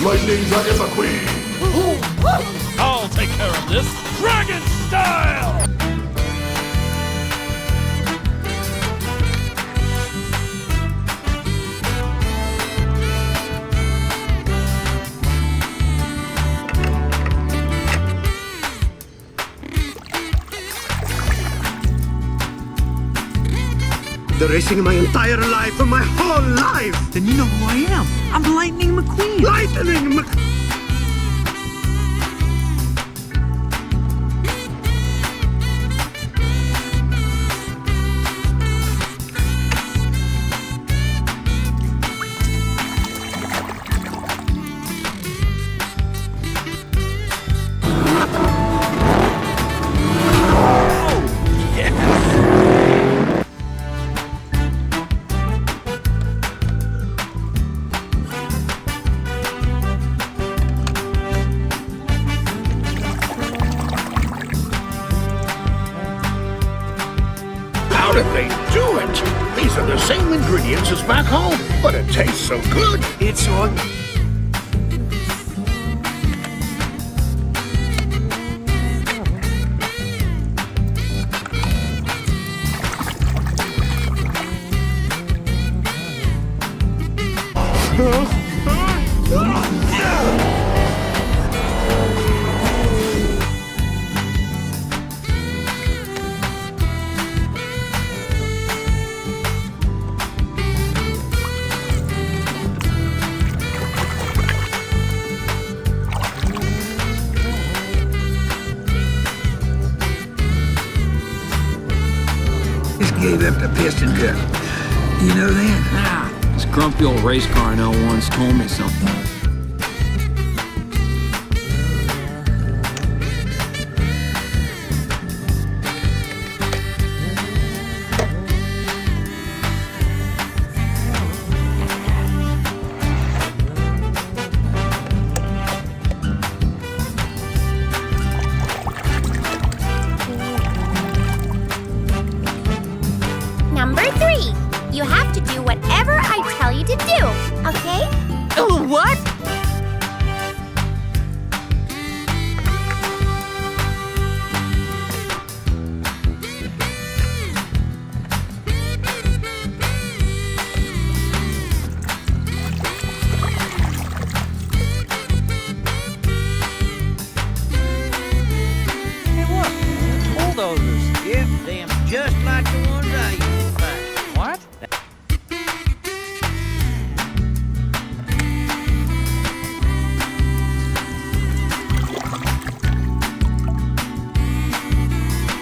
Lightning Dragon McQueen! I'll take care of this. Dragon style! They're racing my entire life for my whole life! Then you know who I am. I'm Lightning McQueen. Lightning McQueen! How did they do it? These are the same ingredients as back home, but it tastes so good. It's all... Just gave up the piston cup. You know that? Ah, this grumpy old race car I know once told me something. Number 3. You have to do whatever I tell you to do, okay? What? Hey, look. Bulldozers. Yep, they are just like the ones I used to fight. What?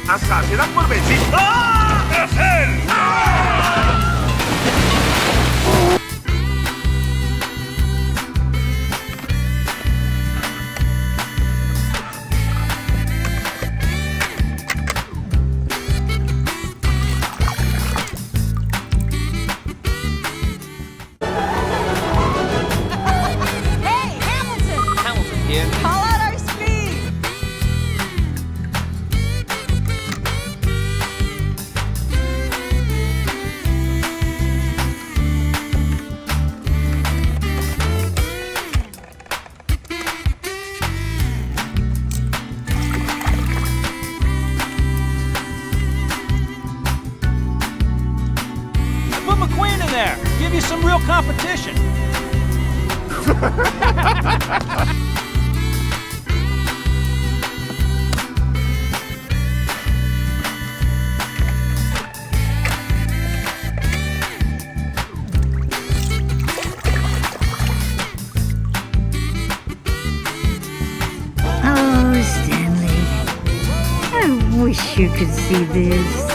Hasta se dan por vencidos. ¡Ah! ¡Es él! Hey, Hamilton! Hamilton here. Call out our speed! Put McQueen in there. Give you some real competition. Oh, Stanley. I wish you could see this.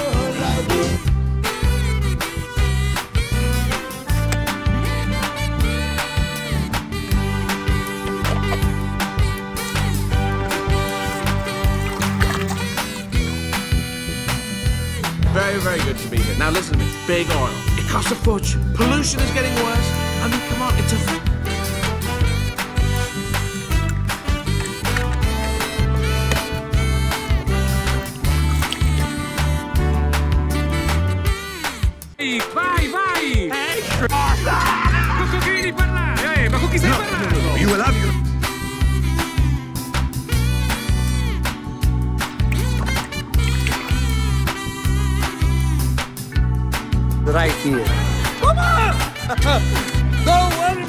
Very, very good to be here. Now listen to me. Big oil. It costs a fortune. Pollution is getting worse. I mean, come on, it's a... Vai, vai! Ehi, ma con chi stai parlando? You will have you. Right here. Come on! Go,